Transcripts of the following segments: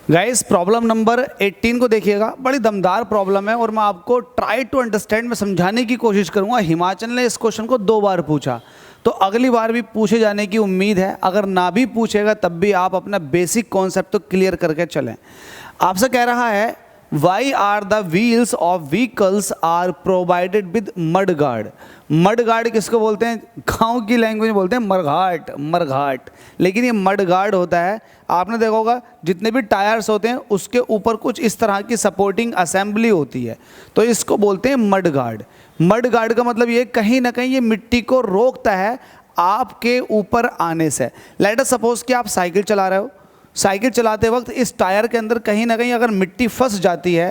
Guys problem number 18 को देखिएगा, बड़ी दमदार प्रॉब्लम है और मैं आपको ट्राई टू अंडरस्टैंड में समझाने की कोशिश करूंगा। हिमाचल ने इस क्वेश्चन को 2 बार पूछा, तो अगली बार भी पूछे जाने की उम्मीद है। अगर ना भी पूछेगा तब भी आप अपना बेसिक कॉन्सेप्ट तो क्लियर करके चलें। आपसे कह रहा है why are the wheels of vehicles are provided with mud guard. Mud guard किसको बोलते हैं? गाँव की लैंग्वेज में बोलते हैं मरघाट, मरघाट, लेकिन ये मड गार्ड होता है। आपने देखा होगा जितने भी टायर्स होते हैं उसके ऊपर कुछ इस तरह की सपोर्टिंग असेंबली होती है, तो इसको बोलते हैं मड गार्ड। मड गार्ड का मतलब ये कहीं ना कहीं ये मिट्टी को रोकता है आपके ऊपर आने से। लेट अस सपोज कि आप साइकिल चला रहे हो, साइकिल चलाते वक्त इस टायर के अंदर कहीं ना कहीं अगर मिट्टी फंस जाती है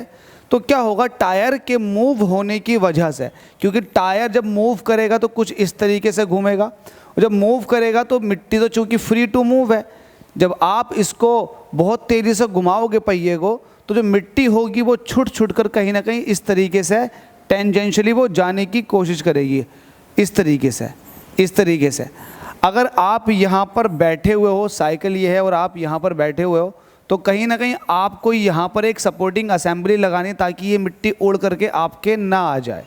तो क्या होगा? टायर के मूव होने की वजह से, क्योंकि टायर जब मूव करेगा तो कुछ इस तरीके से घूमेगा, जब मूव करेगा तो मिट्टी तो चूंकि फ्री टू मूव है, जब आप इसको बहुत तेज़ी से घुमाओगे पहिए को तो जो मिट्टी होगी वो छुट छुट कर कहीं ना कहीं इस तरीके से टेंजेंशियली वो जाने की कोशिश करेगी, इस तरीके से, इस तरीके से। अगर आप यहाँ पर बैठे हुए हो, साइकिल ये है और आप यहाँ पर बैठे हुए हो, तो कहीं ना कहीं आपको यहाँ पर एक सपोर्टिंग असेंबली लगानी ताकि ये मिट्टी उड़ करके आपके ना आ जाए।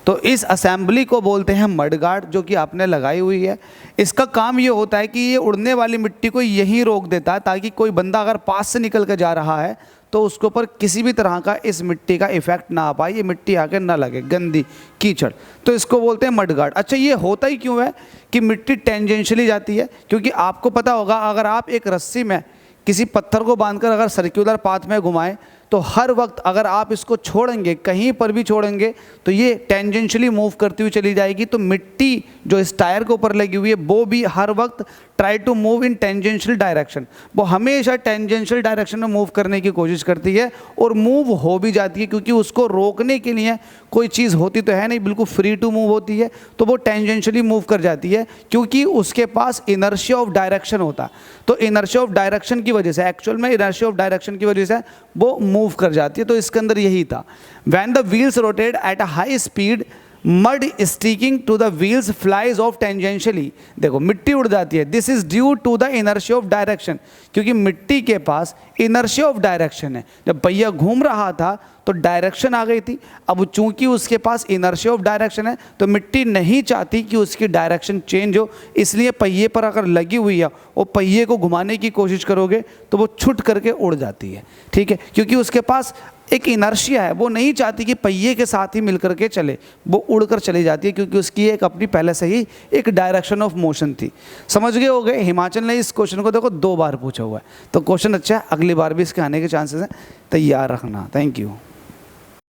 तो इस असेंबली को बोलते हैं मड गार्ड, जो कि आपने लगाई हुई है। इसका काम ये होता है कि ये उड़ने वाली मिट्टी को यहीं रोक देता है ताकि कोई बंदा अगर पास से निकल के जा रहा है तो उसके ऊपर किसी भी तरह का इस मिट्टी का इफेक्ट ना आ पाए, ये मिट्टी आके ना लगे, गंदी कीचड़। तो इसको बोलते हैं मड गार्ड। अच्छा, ये होता ही क्यों है कि मिट्टी टेंजेंशियली जाती है? क्योंकि आपको पता होगा अगर आप एक रस्सी में किसी पत्थर को बांधकर अगर सर्कुलर पाथ में घुमाएं तो हर वक्त अगर आप इसको छोड़ेंगे, कहीं पर भी छोड़ेंगे, तो ये टेंजेंशियली मूव करती हुई चली जाएगी। तो मिट्टी जो इस टायर के ऊपर लगी हुई है वो भी हर वक्त try to move in tangential direction, वो हमेशा टेंजेंशियल डायरेक्शन में मूव करने की कोशिश करती है और मूव हो भी जाती है, क्योंकि उसको रोकने के लिए कोई चीज़ होती तो है नहीं, बिल्कुल फ्री टू मूव होती है, तो वो टेंजेंशियली मूव कर जाती है क्योंकि उसके पास इनर्शिया ऑफ डायरेक्शन होता है। तो इनर्शिया ऑफ डायरेक्शन की वजह से, एक्चुअल में इनर्शिया ऑफ डायरेक्शन की वजह से वो मूव कर जाती है। तो इसके अंदर यही था, when the wheels rotate at a high speed mud sticking to the wheels flies off tangentially. देखो मिट्टी उड़ जाती है, this is due to the inertia of direction, क्योंकि मिट्टी के पास इनर्शिया ऑफ डायरेक्शन है। जब पहिया घूम रहा था तो डायरेक्शन आ गई थी, अब चूंकि उसके पास इनर्शिया ऑफ डायरेक्शन है तो मिट्टी नहीं चाहती कि उसकी डायरेक्शन चेंज हो, इसलिए पहिए पर अगर लगी हुई है वो पहिए को घुमाने की कोशिश करोगे तो वो छुट करके उड़ जाती है, ठीक है, क्योंकि उसके पास एक इनर्शिया है, वो नहीं चाहती कि पहिए के साथ ही मिलकर के चले, वो उड़कर चली जाती है क्योंकि उसकी एक अपनी पहले से ही एक डायरेक्शन ऑफ मोशन थी। समझ गए होगे? हिमाचल ने इस क्वेश्चन को देखो 2 बार पूछा हुआ है, तो क्वेश्चन अच्छा है, अगली बार भी इसके आने के चांसेस हैं, तैयार रखना। Thank you.